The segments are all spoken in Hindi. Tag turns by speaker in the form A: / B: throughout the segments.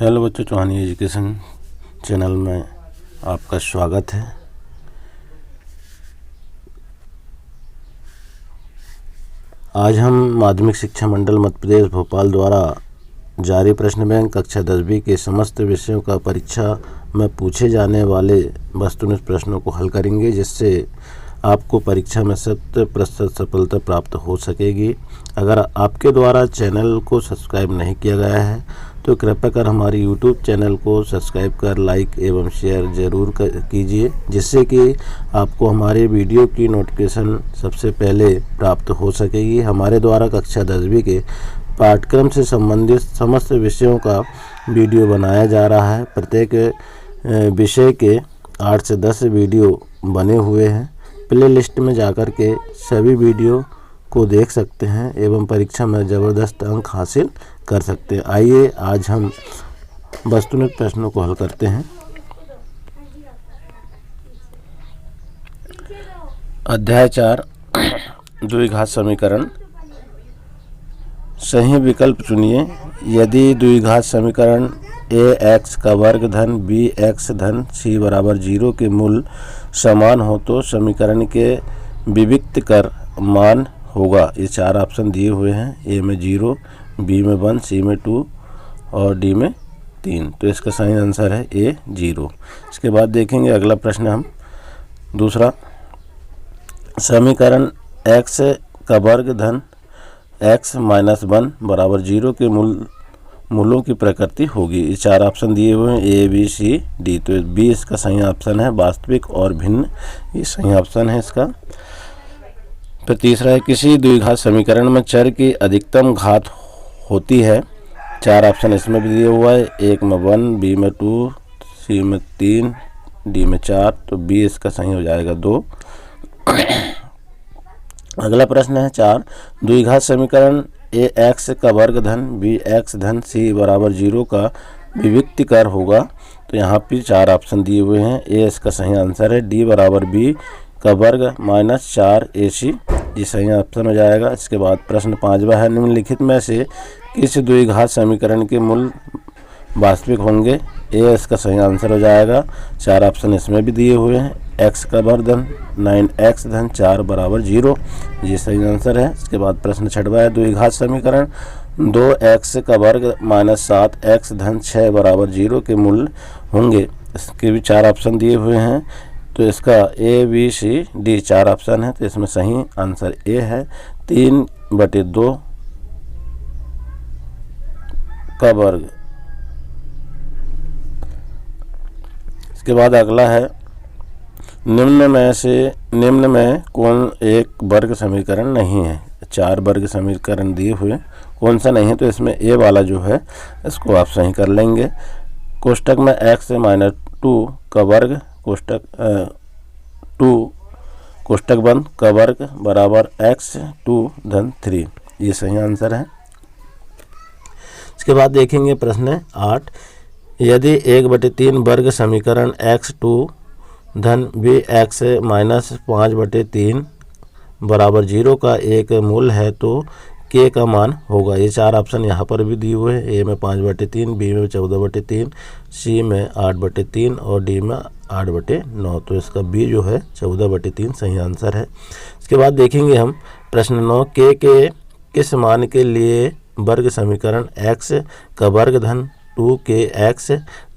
A: हेलो बच्चों, चौहानी एजुकेशन चैनल में आपका स्वागत है। आज हम माध्यमिक शिक्षा मंडल मध्य प्रदेश भोपाल द्वारा जारी प्रश्न बैंक कक्षा 10वीं के समस्त विषयों का परीक्षा में पूछे जाने वाले वस्तुनिष्ठ प्रश्नों को हल करेंगे, जिससे आपको परीक्षा में 100% सफलता प्राप्त हो सकेगी। अगर आपके द्वारा चैनल को सब्सक्राइब नहीं किया गया है तो कृपया कर हमारे यूट्यूब चैनल को सब्सक्राइब कर लाइक एवं शेयर ज़रूर कीजिए, जिससे कि आपको हमारे वीडियो की नोटिफिकेशन सबसे पहले प्राप्त हो सकेगी। हमारे द्वारा कक्षा 10वीं के पाठ्यक्रम से संबंधित समस्त विषयों का वीडियो बनाया जा रहा है। प्रत्येक विषय के 8 से 10 वीडियो बने हुए हैं। प्ले लिस्ट में जाकर के सभी वीडियो को देख सकते हैं एवं परीक्षा में ज़बरदस्त अंक हासिल कर सकते हैं। आइए आज हम वस्तुनिष्ठ प्रश्नों को हल करते हैं। अध्याय 4 द्विघात समीकरण। सही विकल्प चुनिए। यदि द्विघात समीकरण ax का वर्ग धन bx धन c बराबर 0 के मूल समान हो तो समीकरण के विविक्त कर मान होगा। ये 4 ऑप्शन दिए हुए हैं। ए में 0, बी में 1, सी में 2 और डी में 3। तो इसका सही आंसर है ए 0। इसके बाद देखेंगे अगला प्रश्न हम दूसरा। समीकरण x का वर्ग धन x माइनस 1 बराबर 0 के मूलों की प्रकृति होगी। ये 4 ऑप्शन दिए हुए हैं, ए बी सी डी। तो बी इसका सही ऑप्शन है। वास्तविक और भिन्न, ये सही ऑप्शन है इसका। फिर तीसरा है, किसी द्विघात समीकरण में चर की अधिकतम घात होती है। 4 ऑप्शन इसमें भी दिया हुआ है, एक में 1, बी में 2, सी में 3, डी में 4। तो बी इसका सही हो जाएगा 2। अगला प्रश्न है 4, द्विघात समीकरण ax का वर्ग धन bx धन c बराबर 0 का विविक्त कर होगा। तो यहाँ पे 4 ऑप्शन दिए हुए हैं। ए इसका सही आंसर है। डी बराबर b का वर्ग माइनस 4ac, ये सही ऑप्शन हो जाएगा। इसके बाद प्रश्न 5वां है, निम्नलिखित में से किस द्विघात समीकरण के मूल वास्तविक होंगे। ए इसका सही आंसर हो जाएगा। 4 ऑप्शन इसमें भी दिए हुए हैं। x का वर्ग धन 9x धन 4 बराबर 0, ये सही आंसर है। इसके बाद प्रश्न 6वां है, द्विघात समीकरण 2x का वर्ग माइनस 7x धन 6 बराबर 0 के मूल होंगे। इसके भी 4 ऑप्शन दिए हुए हैं। तो इसका A B C D 4 option है। तो इसमें सही आंसर ए है। 3/2 का वर्ग। इसके बाद अगला है, निम्न में कौन एक वर्ग समीकरण नहीं है। 4 वर्ग समीकरण दिए हुए, कौन सा नहीं है। तो इसमें ए वाला जो है इसको आप सही कर लेंगे। कोष्टक में x माइनस 2 का वर्ग कोष्टक बंद का वर्ग बराबर x 2 धन 3, ये सही आंसर है। इसके बाद देखेंगे प्रश्न 8, यदि 1/3 वर्ग समीकरण x2 धन bx माइनस 5/3 बराबर 0 का एक मूल है तो k का मान होगा। ये 4 ऑप्शन यहाँ पर भी दिए हुए हैं। ए में 5/3, बी में 14/3, सी में 8/3 और डी में 8/9। तो इसका बी जो है 14/3 सही आंसर है। इसके बाद देखेंगे हम प्रश्न 9, k के किस मान के लिए वर्ग समीकरण x का वर्ग धन 2kx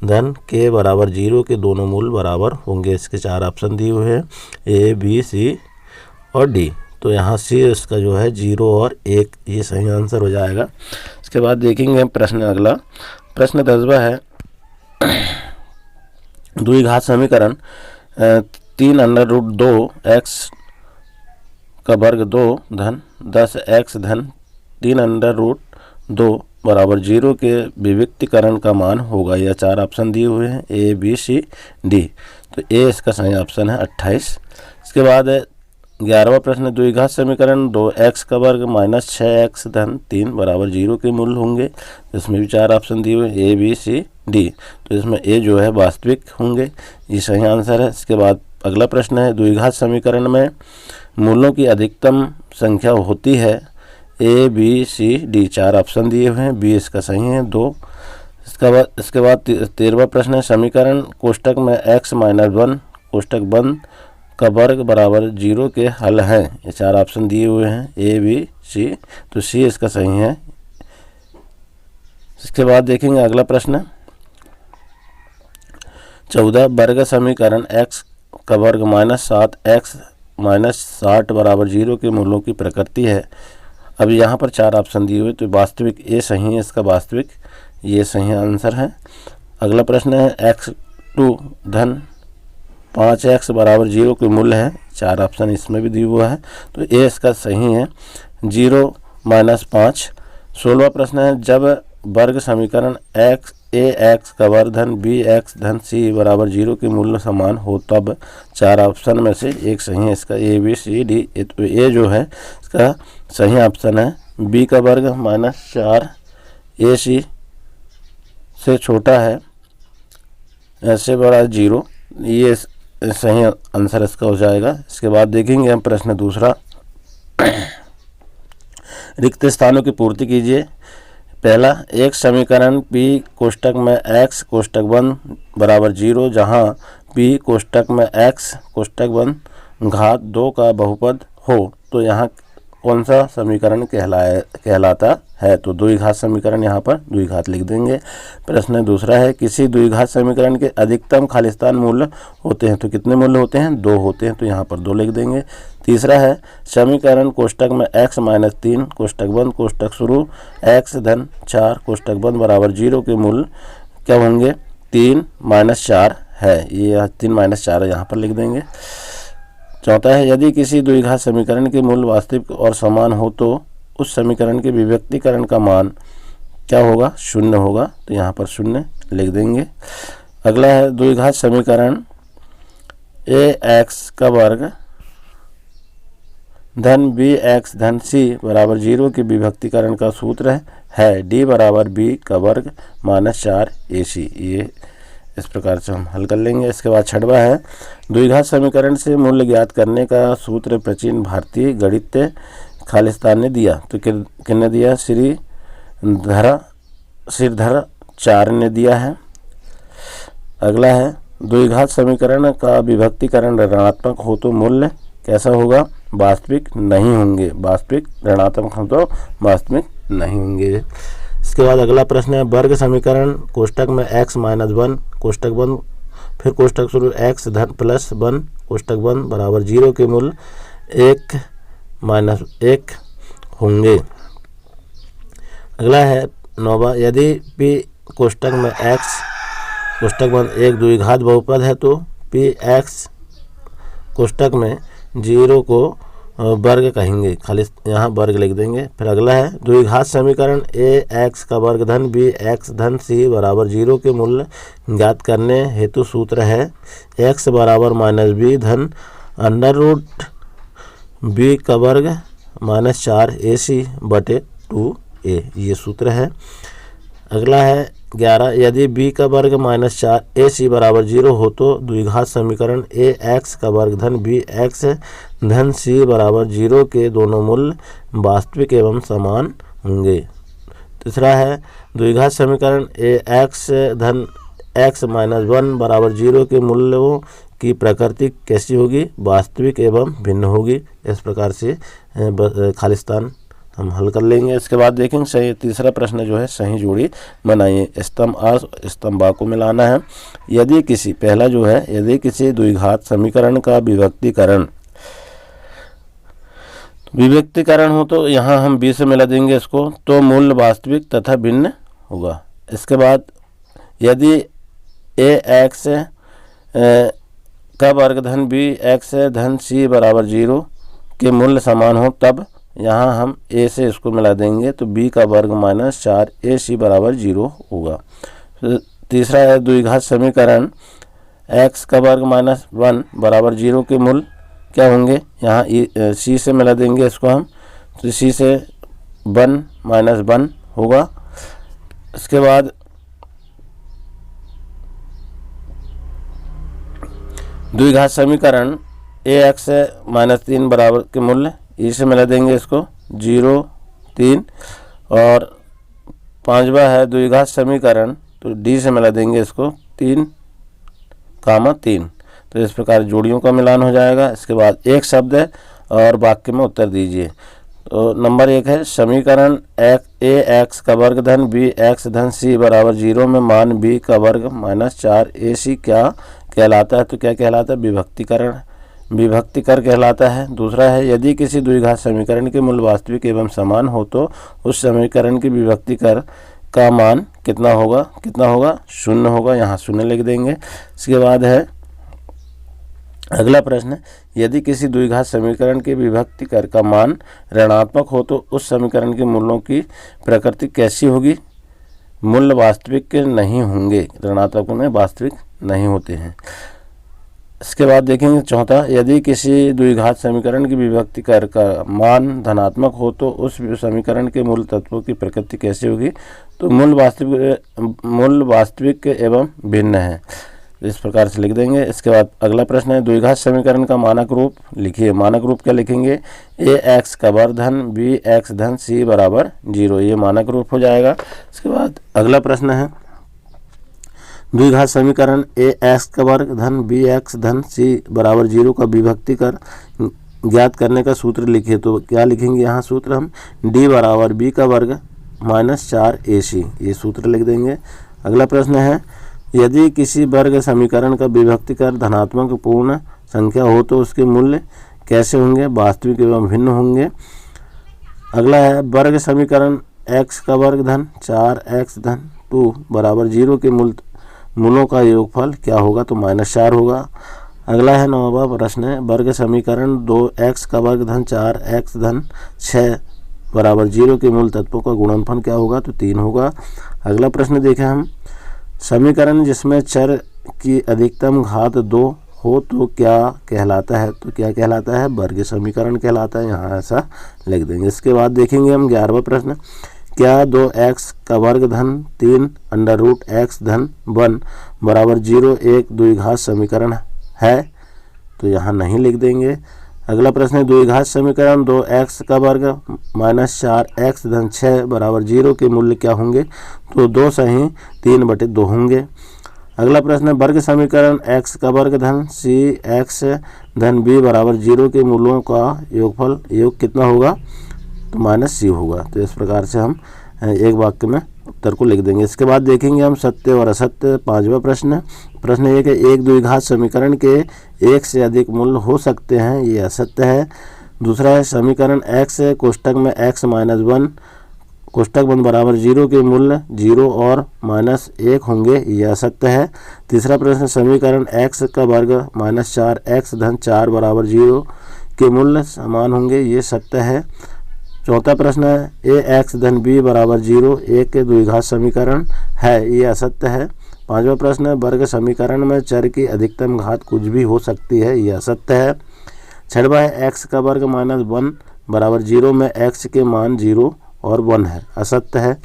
A: धन k बराबर 0 के दोनों मूल बराबर होंगे। इसके 4 ऑप्शन दिए हुए हैं, ए बी सी और डी। तो यहाँ सी इसका जो है 0 और 1, ये सही आंसर हो जाएगा। इसके बाद देखेंगे प्रश्न अगला, प्रश्न 10वां है, द्विघात समीकरण 3√2x का वर्ग 2 धन 10x धन 3√2 बराबर 0 के विविक्तीकरण का मान होगा। यह 4 ऑप्शन दिए हुए हैं, ए बी सी डी। तो ए इसका सही ऑप्शन है 28। इसके बाद 11वां प्रश्न, द्विघात समीकरण 2x का वर्ग माइनस 6x धन 3 बराबर 0 के मूल होंगे। इसमें भी 4 ऑप्शन दिए हुए हैं, ए बी सी डी। तो इसमें ए जो है वास्तविक होंगे, ये सही आंसर है। इसके बाद अगला प्रश्न है, द्विघात समीकरण में मूलों की अधिकतम संख्या होती है। A B C D 4 option दिए हुए हैं। बी इसका सही है 2। इसके बाद 13वां प्रश्न है, समीकरण कोष्टक में x माइनस 1 कोष्टक बंद का वर्ग बराबर 0 के हल हैं। ये 4 ऑप्शन दिए हुए हैं A, B, C, तो C इसका सही है। इसके बाद देखेंगे अगला प्रश्न 14, वर्ग समीकरण x का वर्ग माइनस 7x माइनस 60 बराबर 0 के मूलों की प्रकृति है। अब यहाँ पर 4 ऑप्शन दिए हुए, तो वास्तविक ये सही है, इसका वास्तविक ये सही आंसर है। अगला प्रश्न है x2 धन 5x बराबर 0 के मूल्य है। 4 ऑप्शन इसमें भी दिया हुआ है, तो ए इसका सही है, 0 माइनस 5। 16वां प्रश्न है, जब वर्ग समीकरण ax का वर्ग धन bx धन c बराबर 0 के मूल्य समान हो तब 4 ऑप्शन में से एक सही है, इसका A, B, C, D। तो ए जो है इसका सही ऑप्शन है, b का वर्ग माइनस 4 AC से छोटा है ऐसे बड़ा 0, ये सही आंसर इसका हो जाएगा। इसके बाद देखेंगे हम प्रश्न दूसरा, रिक्त स्थानों की पूर्ति कीजिए। पहला, एक समीकरण P कोष्टक में x कोष्टक बंद बराबर 0 जहाँ P कोष्टक में x कोष्टक बंद घात 2 का बहुपद हो, तो यहाँ कौन सा समीकरण कहलाता है? तो द्विघात समीकरण, यहाँ पर द्विघात लिख देंगे। प्रश्न दूसरा है, किसी द्विघात समीकरण के अधिकतम खालिस्तान मूल्य होते हैं, तो कितने मूल्य होते हैं? 2 होते हैं, तो यहाँ पर 2 लिख देंगे। तीसरा है, समीकरण कोष्टक में x माइनस 3 कोष्टक बंद कोष्टक शुरू x धन 4 कोष्टक बंद बराबर 0 के मूल्य क्या होंगे? 3 माइनस 4 है, ये 3 माइनस 4 यहाँ पर लिख देंगे। चौथा है, यदि किसी द्विघात समीकरण के मूल्य वास्तविक और समान हो तो उस समीकरण के विभक्तीकरण का मान क्या होगा? 0 होगा, तो यहाँ पर 0 लिख देंगे। अगला है, द्विघात समीकरण ax का वर्ग धन bx धन c बराबर 0 के विभक्तीकरण का सूत्र है d बराबर b का वर्ग माइनस 4 AC। ये इस प्रकार से हम हल कर लेंगे। इसके बाद 6वां है, द्विघात समीकरण से मूल्य ज्ञात करने का सूत्र प्राचीन भारतीय गणितज्ञ खालिस्तान ने दिया, तो किसने दिया? श्रीधराचार्य ने दिया है। अगला है, द्विघात समीकरण का विभक्तीकरण ऋणात्मक हो तो मूल्य कैसा होगा? वास्तविक नहीं होंगे, वास्तविक ऋणात्मक हो तो वास्तविक नहीं होंगे। इसके बाद अगला प्रश्न है, वर्ग समीकरण कोष्टक में x माइनस 1 कोष्टक बंद फिर कोष्टक शुरू x धन प्लस 1 कोष्टक बंद बराबर 0 के मूल्य 1 माइनस 1 होंगे। अगला है 9वां, यदि p कोष्टक में x कोष्टक बंद एक द्विघात बहुपद है तो px कोष्टक में 0 को वर्ग कहेंगे, खाली यहाँ वर्ग लिख देंगे। फिर अगला है, द्विघात समीकरण ax का वर्ग धन bx धन c बराबर 0 के मूल्य ज्ञात करने हेतु सूत्र है x बराबर माइनस b धन अंडर रूट b का वर्ग माइनस 4 AC बटे 2a, ये सूत्र है। अगला है 11, यदि b का वर्ग माइनस 4 AC बराबर 0 हो तो द्विघात समीकरण ax का वर्ग धन bx धन c बराबर 0 के दोनों मूल्य वास्तविक एवं समान होंगे। तीसरा है, द्विघात समीकरण ax धन x माइनस 1 बराबर 0 के मूल्यों की प्रकृति कैसी होगी? वास्तविक एवं भिन्न होगी। इस प्रकार से खालिस्तान हम हल कर लेंगे। इसके बाद देखेंगे सही तीसरा प्रश्न जो है, सही जोड़ी बनाइए, स्तंभ आ स्तंभ बा को मिलाना है। यदि किसी पहला जो है, यदि किसी द्विघात समीकरण का विभक्तीकरण हो तो यहाँ हम b से मिला देंगे इसको, तो मूल्य वास्तविक तथा भिन्न होगा। इसके बाद यदि ax का वर्ग धन bx धन c बराबर 0 के मूल्य समान हो तब यहाँ हम a से इसको मिला देंगे, तो b का वर्ग माइनस 4 AC बराबर 0 होगा। तीसरा है, द्विघात समीकरण x का वर्ग माइनस 1 बराबर 0 के मूल्य क्या होंगे? यहाँ c से मिला देंगे इसको हम, तो c से 1 माइनस 1 होगा। इसके बाद द्विघात समीकरण ax माइनस 3 बराबर के मूल्य e से मिला देंगे इसको 0 3। और 5वां है, द्विघात समीकरण तो डी से मिला देंगे इसको 3, 3। तो इस प्रकार जोड़ियों का मिलान हो जाएगा। इसके बाद एक शब्द है और वाक्य में उत्तर दीजिए। तो नंबर 1 है समीकरण ए एक्स का वर्ग धन बी एक्स धन सी बराबर 0 में मान बी का वर्ग माइनस 4ac क्या कहलाता है? तो क्या कहलाता है? विभक्तिकरण, विभक्तिकर कहलाता है। दूसरा है यदि किसी द्विघात समीकरण के मूल वास्तविक एवं समान हो तो उस समीकरण की विभक्तिकर का मान कितना होगा? कितना होगा? 0 होगा। यहाँ 0 लिख देंगे। इसके बाद है अगला प्रश्न, यदि किसी द्विघात समीकरण के विभक्तिकर का मान ऋणात्मक हो तो उस समीकरण के मूलों की प्रकृति कैसी होगी? मूल्य वास्तविक नहीं होंगे, ऋणात्मक में वास्तविक नहीं होते हैं। इसके बाद देखेंगे चौथा, यदि किसी द्विघात समीकरण की विभक्तिकर का मान धनात्मक हो तो उस समीकरण के मूल तत्वों की प्रकृति कैसी होगी? तो मूल वास्तविक एवं भिन्न है। इस प्रकार से लिख देंगे। इसके बाद अगला प्रश्न है द्विघात समीकरण का मानक रूप लिखिए। मानक रूप क्या लिखेंगे? ए एक्स का वर्ग धन बी एक्स धन सी बराबर 0, ये मानक रूप हो जाएगा। इसके बाद अगला प्रश्न है द्विघात समीकरण ए एक्स का वर्ग धन बी एक्स धन सी बराबर 0 का विभक्तिकर ज्ञात करने का सूत्र लिखिए। तो क्या लिखेंगे यहाँ सूत्र हम? डी बराबर बी का वर्ग माइनस 4ac, ये सूत्र लिख देंगे। अगला प्रश्न है यदि किसी वर्ग समीकरण का विभक्तिकर धनात्मक पूर्ण संख्या हो तो उसके मूल्य कैसे होंगे? वास्तविक एवं भिन्न होंगे। अगला है वर्ग समीकरण x का वर्ग धन 4x धन 2 बराबर 0 के मूलों का योगफल क्या होगा? तो -4 होगा। अगला है 9वां प्रश्न है वर्ग समीकरण 2x का वर्ग धन 4x धन 6 बराबर 0 के मूल तत्वों का गुणनफल क्या होगा? तो 3 होगा। अगला प्रश्न देखें हम, समीकरण जिसमें चर की अधिकतम घात 2 हो तो क्या कहलाता है? तो क्या कहलाता है? वर्ग समीकरण कहलाता है, यहाँ ऐसा लिख देंगे। इसके बाद देखेंगे हम 11वां प्रश्न, क्या 2x का वर्ग धन 3 अंडर रूट x धन 1 बराबर 0 एक द्विघात समीकरण है? तो यहाँ नहीं लिख देंगे। अगला प्रश्न है द्विघात समीकरण 2x का वर्ग माइनस 4x धन 6 बराबर 0 के मूल्य क्या होंगे? तो 2 सही 3/2 होंगे। अगला प्रश्न है वर्ग समीकरण x का वर्ग धन cx धन b बराबर 0 के मूलों का योग कितना होगा? तो -c होगा। तो इस प्रकार से हम एक वाक्य में उत्तर को लिख देंगे। इसके बाद देखेंगे हम सत्य और असत्य। 5वां प्रश्न, प्रश्न 1 है एक द्विघात समीकरण के एक से अधिक मूल्य हो सकते हैं, ये असत्य है। दूसरा है समीकरण x कोष्टक में x माइनस 1 कोष्टक बंद बराबर 0 के मूल्य 0 और -1 होंगे, ये असत्य है। तीसरा प्रश्न समीकरण x का वर्ग माइनस 4x धन 4 बराबर 0 के मूल्य समान होंगे, ये सत्य है। चौथा प्रश्न है ए एक्स धन बी बराबर 0 एक के द्विघात समीकरण है, ये असत्य है। 5वां प्रश्न है वर्ग समीकरण में चर की अधिकतम घात कुछ भी हो सकती है, ये असत्य है। 6वां है एक्स का वर्ग माइनस 1 बराबर 0 में एक्स के मान 0 और 1 है, असत्य है।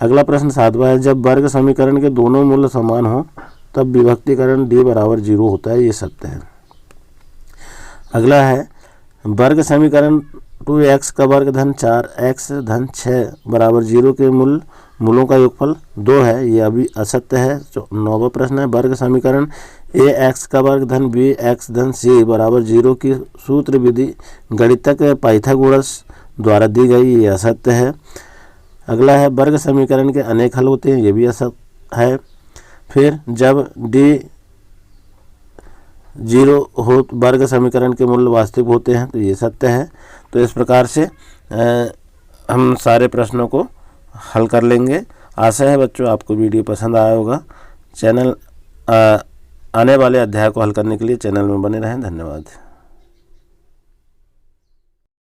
A: अगला प्रश्न 7वां है जब वर्ग समीकरण के दोनों मूल्य समान हो तब विभक्तिकरण डी बराबर 0 होता है, ये सत्य है। अगला है वर्ग समीकरण 2x का वर्ग धन 4x धन 6 बराबर 0 के मूलों का योगफल 2 है, यह अभी असत्य है। 9वां प्रश्न है वर्ग समीकरण ax का वर्ग धन bx धन c बराबर 0 की सूत्र विधि गणितक पाइथागोरस द्वारा दी गई, ये असत्य है। अगला है वर्ग समीकरण के अनेक हल होते हैं, ये भी असत्य है। फिर जब d 0 हो वर्ग समीकरण के मूल्य वास्तविक होते हैं, तो ये सत्य है। तो इस प्रकार से हम सारे प्रश्नों को हल कर लेंगे। आशा है बच्चों आपको वीडियो पसंद आया होगा। चैनल आने वाले अध्याय को हल करने के लिए चैनल में बने रहें। धन्यवाद।